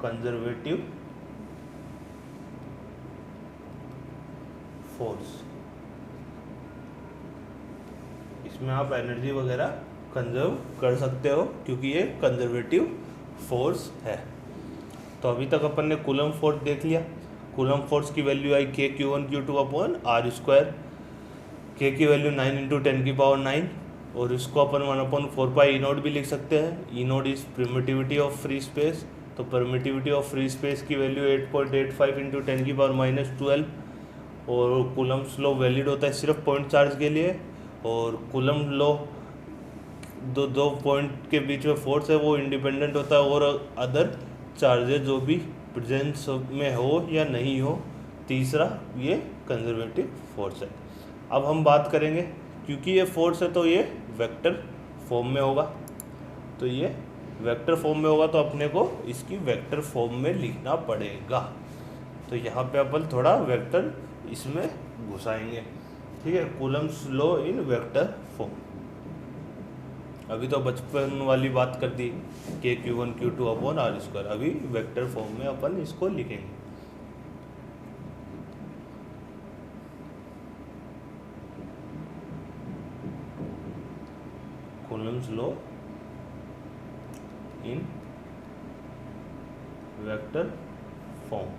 conservative force. इसमें आप एनर्जी वगैरह कंजर्व कर सकते हो क्योंकि ये कंजर्वेटिव फोर्स है। तो अभी तक अपन ने कूलम्ब फोर्स देख लिया। कूलम्ब फोर्स की वैल्यू आई K(Q1Q2)/r²। K की वैल्यू 9 × 10⁹ और इसको अपन 1/4π E0 भी लिख सकते हैं। E0 is permittivity of free space, तो परमिटिविटी ऑफ फ्री स्पेस की वैल्यू 8.85 × 10⁻12। और कूलम्ब्स लॉ वैलिड होता है सिर्फ पॉइंट चार्ज के लिए, और कूलम्ब लॉ दो पॉइंट के बीच में फोर्स है वो इंडिपेंडेंट होता है और अदर चार्जेस जो भी प्रेजेंस में हो या नहीं हो। तीसरा ये कंजर्वेटिव फोर्स है। अब हम बात करेंगे क्योंकि ये फोर्स है तो ये वेक्टर फॉर्म में होगा, तो ये वेक्टर फॉर्म में होगा तो अपने को इसकी वेक्टर फॉर्म में लिखना पड़ेगा। तो यहाँ पे अपन थोड़ा वेक्टर इसमें घुसाएंगे, ठीक है। Coulomb's law in vector form. अभी तो बचपन वाली बात कर दी K(Q1Q2)/r², अभी वेक्टर फॉर्म में अपन इसको लिखेंगे। Coulomb's law in vector form.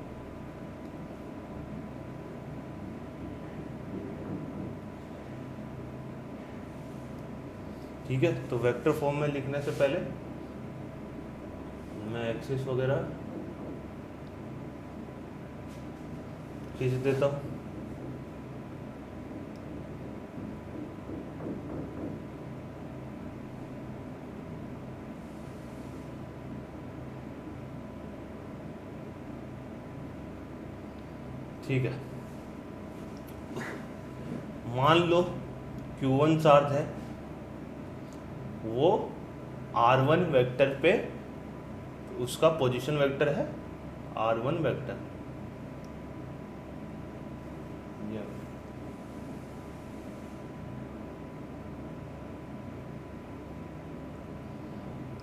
ठीक है, तो वेक्टर फॉर्म में लिखने से पहले मैं एक्सिस वगैरह खींच देता हूँ। ठीक है, मान लो Q1 चार्ज है, वो R1 वेक्टर पे उसका पोजीशन वेक्टर है R1 वेक्टर।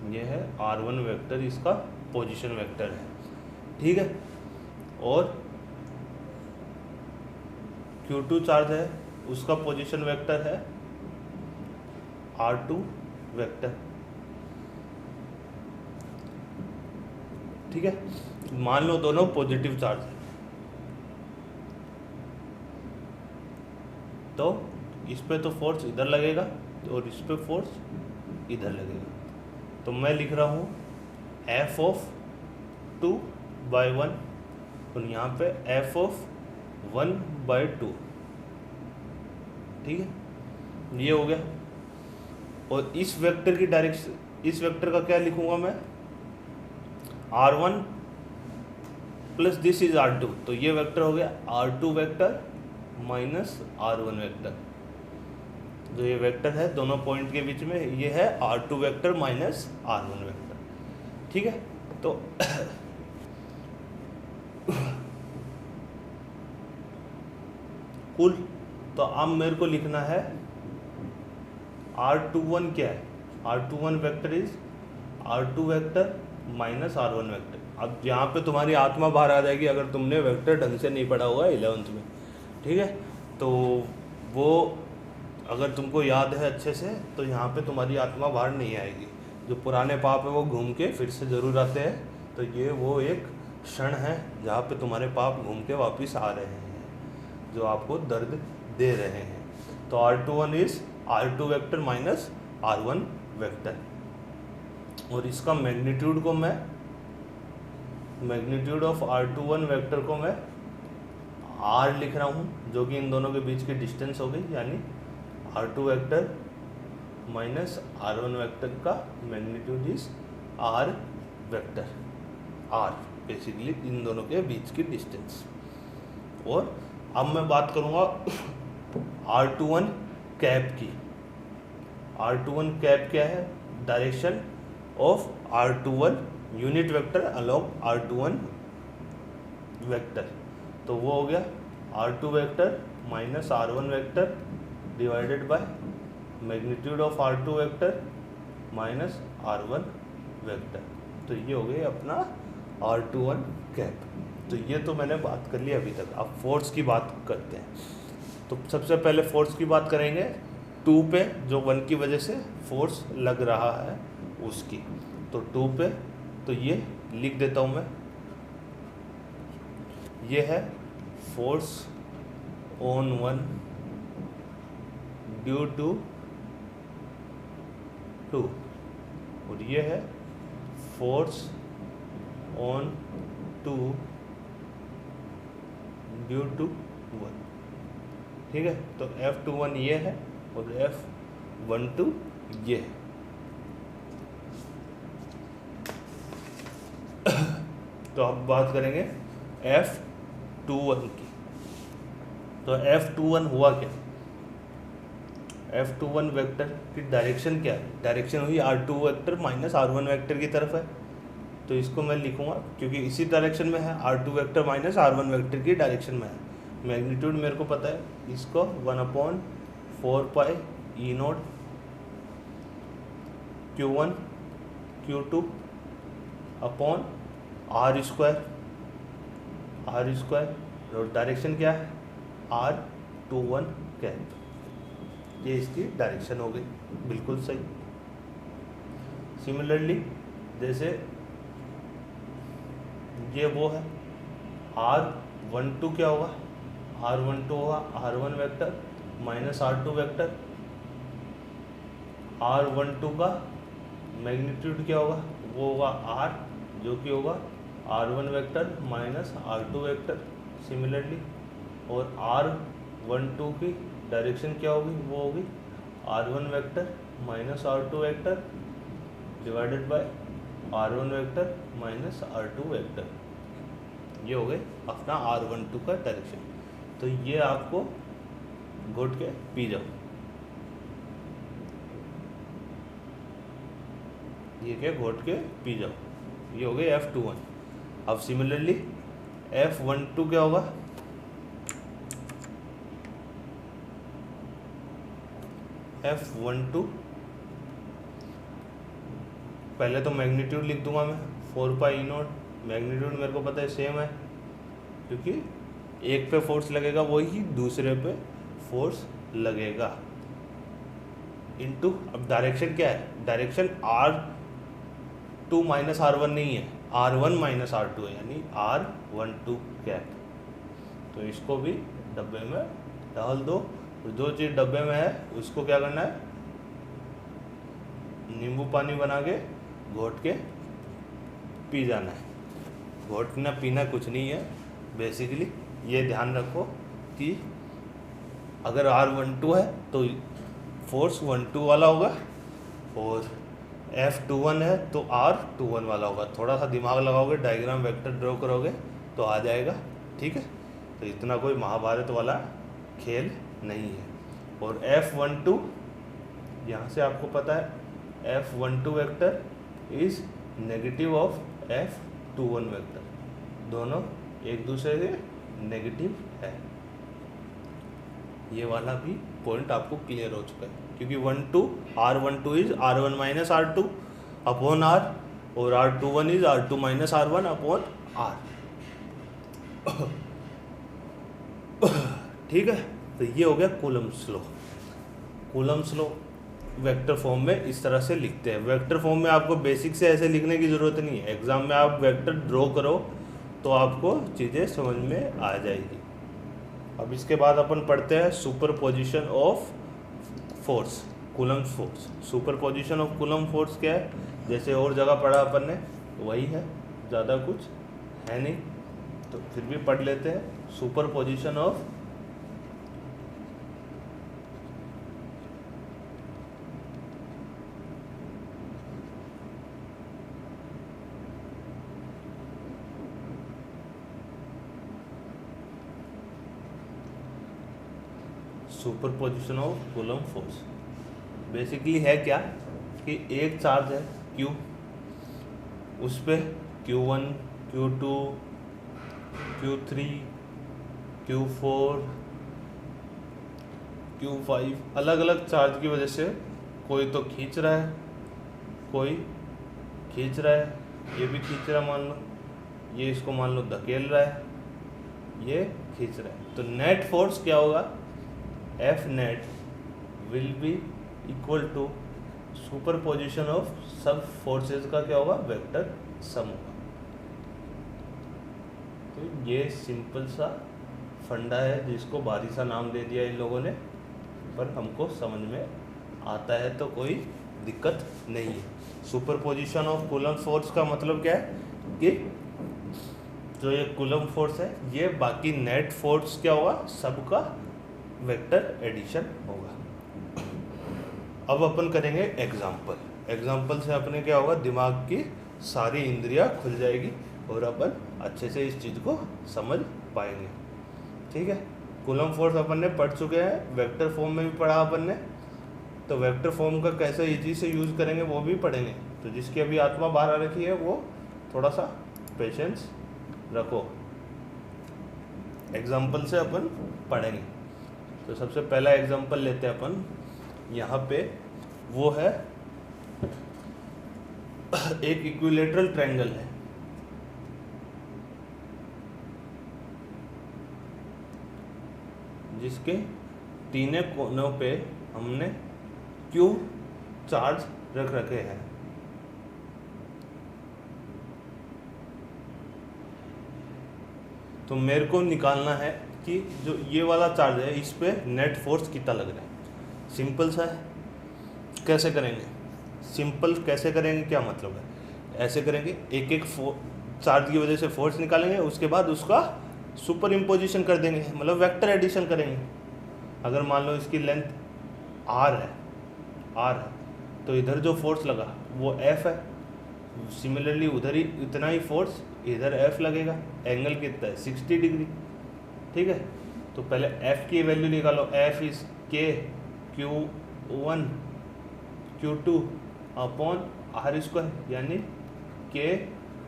ये है R1 वेक्टर, इसका पोजीशन वेक्टर है, ठीक है। और Q2 चार्ज है, उसका पोजीशन वेक्टर है R2 वेक्टर, ठीक है। मान लो दोनों पॉजिटिव चार्ज है, तो इस पे तो फोर्स इधर लगेगा और इस पे फोर्स इधर लगेगा। तो मैं लिख रहा हूँ F(2/1) और यहाँ पे F(1/2), ठीक है, ये हो गया। और इस वेक्टर की डायरेक्शन, इस वेक्टर का क्या लिखूंगा मैं, R1 plus this is R2, तो ये वेक्टर हो गया R2 vector minus R1 vector. जो ये वेक्टर है दोनों पॉइंट के बीच में, ये है R2 vector minus R1 vector, ठीक है। तो कुल, तो अब मेरे को लिखना है R21 क्या है, R21 vector is R2 vector minus R1 vector. अब यहाँ पे तुम्हारी आत्मा बाहर आ जाएगी अगर तुमने वेक्टर ढंग से नहीं पढ़ा होगा 11th में, ठीक है। तो वो अगर तुमको याद है अच्छे से तो यहाँ पे तुम्हारी आत्मा बाहर नहीं आएगी। जो पुराने पाप है वो घूम के फिर से ज़रूर आते हैं, तो ये वो एक क्षण है जहाँ पे तुम्हारे पाप घूम के वापस आ रहे हैं जो आपको दर्द दे रहे हैं। तो R21 is R2 vector minus R1 vector, और इसका मैग्नीट्यूड को मैं मैग्नीट्यूड ऑफ R21 वेक्टर को मैं R लिख रहा हूँ, जो कि इन दोनों के बीच की डिस्टेंस हो गई, यानी R2 vector minus R1 vector का magnitude is R vector, R basically इन दोनों के बीच की डिस्टेंस। और अब मैं बात करूँगा R21 कैप की। R21 कैप क्या है? Direction of R21 unit vector along R21 vector. तो वो हो गया R2 vector minus R1 vector divided by magnitude of R2 vector minus R1 vector. तो ये हो गया अपना R21 कैप। तो ये तो मैंने बात कर ली अभी तक। अब फोर्स की बात करते हैं। तो सबसे पहले फोर्स की बात करेंगे 2 पे, जो 1 की वजह से फोर्स लग रहा है उसकी। तो 2 पे, तो ये लिख देता हूँ मैं, ये है फोर्स ऑन 1 ड्यू टू 2, और ये है फोर्स ऑन 2 ड्यू टू 1, ठीक है। तो F21 ये है और F12 ये है। तो अब बात करेंगे F21 की। तो F21 हुआ क्या? F21 वेक्टर की डायरेक्शन क्या है? डायरेक्शन हुई R2 vector minus R1 vector की तरफ है। तो इसको मैं लिखूंगा क्योंकि इसी डायरेक्शन में है, R2 vector minus R1 vector की डायरेक्शन में है। मैग्नीट्यूड मेरे को पता है, इसको 1/4 पाई E0 Q1 Q2 upon R square, और डायरेक्शन क्या है? R21 cap. ये इसकी डायरेक्शन हो गई, बिल्कुल सही। सिमिलरली जैसे ये वो है R12 क्या होगा? R12 होगा R1 vector minus R2 vector. R12 का मैग्नीट्यूड क्या होगा? वो होगा R, जो कि होगा R1 vector minus R2 vector. Similarly, और R12 की डायरेक्शन क्या होगी? वो होगी R1 vector minus R2 vector divided by R1 vector minus R2 vector. ये हो गए अपना R12 का डायरेक्शन। तो ये आपको घोट के पी जाओ, ये क्या घोट के पी जाओ। ये हो गए F21। अब सिमिलरली F12 क्या होगा? F12 पहले तो मैग्नीट्यूड लिख दूंगा मैं 4 पाई E0। मैग्नीट्यूड मेरे को पता है सेम है, क्योंकि एक पे फोर्स लगेगा वही दूसरे पे फोर्स लगेगा इनटू। अब डायरेक्शन क्या है? डायरेक्शन R2 माइनस R1 नहीं है, R1 माइनस R2 है, यानी R12 कैप। तो इसको भी डब्बे में डाल दो। तो जो चीज़ डब्बे में है उसको क्या करना है? नींबू पानी बना के घोट के पी जाना है। घोटना पीना कुछ नहीं है, बेसिकली ये ध्यान रखो कि अगर R12 है तो फोर्स 12 वाला होगा, और F21 है तो R21 वाला होगा। थोड़ा सा दिमाग लगाओगे, डायग्राम वेक्टर ड्रॉ करोगे तो आ जाएगा, ठीक है। तो इतना कोई महाभारत वाला खेल नहीं है। और F12 यहाँ से आपको पता है F12 vector is negative of F21 vector, दोनों एक दूसरे से नेगेटिव है। ये वाला भी पॉइंट आपको क्लियर हो चुका है, क्योंकि 1 2 R12 is R1 minus R2 upon R, और R21 is R2 minus R1 upon R। ठीक है, तो ये हो गया Coulomb's law. Coulomb's law vector form में इस तरह से लिखते हैं। वेक्टर फॉर्म में आपको बेसिक से ऐसे लिखने की ज़रूरत नहीं है, एग्ज़ाम में आप वेक्टर ड्रॉ करो तो आपको चीज़ें समझ में आ जाएगी। अब इसके बाद अपन पढ़ते हैं superposition of force, Coulomb's force. Superposition of coulomb force क्या है, जैसे और जगह पढ़ा अपन ने वही है, ज़्यादा कुछ है नहीं, तो फिर भी पढ़ लेते हैं। Superposition of superposition of coulomb force basically है क्या कि एक चार्ज है Q, उस पर Q1 Q2 Q3 Q4 Q5 अलग अलग चार्ज की वजह से कोई तो खींच रहा है, कोई खींच रहा है, ये भी खींच रहा है मान लो, ये इसको मान लो धकेल रहा है, ये खींच रहा है। तो नेट फोर्स क्या होगा, F net will be equal to superposition of सब फोर्सेस का क्या होगा, वेक्टर सम होगा। तो ये सिंपल सा फंडा है जिसको भारी सा नाम दे दिया इन लोगों ने, पर हमको समझ में आता है तो कोई दिक्कत नहीं है। सुपरपोजिशन ऑफ कूलम्ब फोर्स का मतलब क्या है कि जो ये कूलम्ब फोर्स है ये बाकी नेट फोर्स क्या होगा, सबका वेक्टर एडिशन होगा। अब अपन करेंगे एग्जाम्पल। एग्जाम्पल से अपने क्या होगा, दिमाग की सारी इंद्रियां खुल जाएगी और अपन अच्छे से इस चीज़ को समझ पाएंगे। ठीक है, कूलम्ब फोर्स अपन ने पढ़ चुके हैं, वेक्टर फॉर्म में भी पढ़ा अपन ने, तो वेक्टर फॉर्म का कैसे इजी से यूज़ करेंगे वो भी पढ़ेंगे। तो जिसकी अभी आत्मा बाहर आ रखी है वो थोड़ा सा पेशेंस रखो, एग्जाम्पल से अपन पढ़ेंगे। तो सबसे पहला एग्जांपल लेते हैं अपन, यहाँ पे वो है एक इक्विलेटरल ट्रायंगल है, जिसके तीनों कोनों पे हमने Q चार्ज रख रखे हैं। तो मेरे को निकालना है कि जो ये वाला चार्ज है इस पे नेट फोर्स कितना लग रहा है। सिंपल सा है, कैसे करेंगे, सिंपल कैसे करेंगे, क्या मतलब है, ऐसे करेंगे, एक एक चार्ज की वजह से फोर्स निकालेंगे, उसके बाद उसका सुपर इम्पोजिशन कर देंगे, मतलब वेक्टर एडिशन करेंगे। अगर मान लो इसकी लेंथ R है, तो इधर जो फोर्स लगा वो F है, सिमिलरली उधर ही इतना ही फोर्स इधर F लगेगा। एंगल कितना है, 60 डिग्री। ठीक है, तो पहले F की वैल्यू निकालो, F is K Q1 Q2 upon R square, यानी K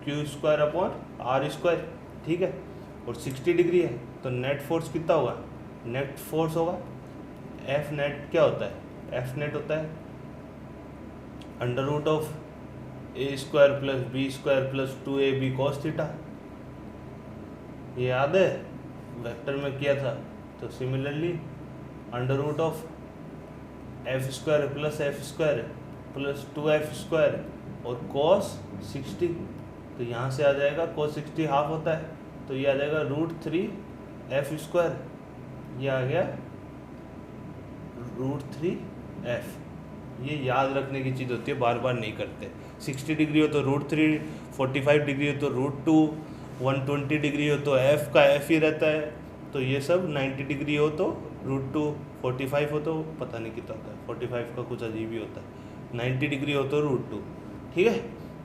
Q square upon R square. ठीक है, और 60 डिग्री है तो नेट फोर्स कितना होगा, नेट फोर्स होगा F नेट क्या होता है, F नेट होता है under root of A square plus B square plus 2AB cos theta. ये याद है, वेक्टर में किया था। तो similarly under root of F square plus F square plus 2F square और कॉस 60, तो यहाँ से आ जाएगा कॉस 60 हाफ होता है, तो ये आ जाएगा √3F स्क्वायर, ये आ गया √3F। ये याद रखने की चीज़ होती है, बार बार नहीं करते। 60 डिग्री हो तो √3, 45 डिग्री हो तो √2, 120 डिग्री हो तो F का F ही रहता है, तो ये सब 90 डिग्री हो तो √2, 45 हो तो पता नहीं कितना होता है, 45 का कुछ अजीब ही होता है, 90 डिग्री हो तो √2। ठीक है,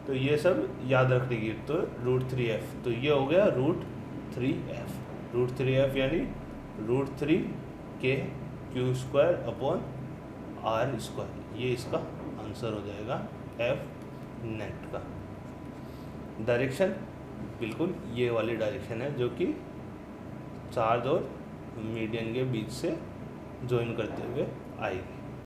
तो ये सब याद रखने की, तो √3F, तो ये हो गया √3F। √3F यानी √3K Q square upon R square, ये इसका आंसर हो जाएगा F नेट का। डायरेक्शन बिल्कुल ये वाली डायरेक्शन है जो कि चार्ज और मीडियन के बीच से ज्वाइन करते हुए आएगी।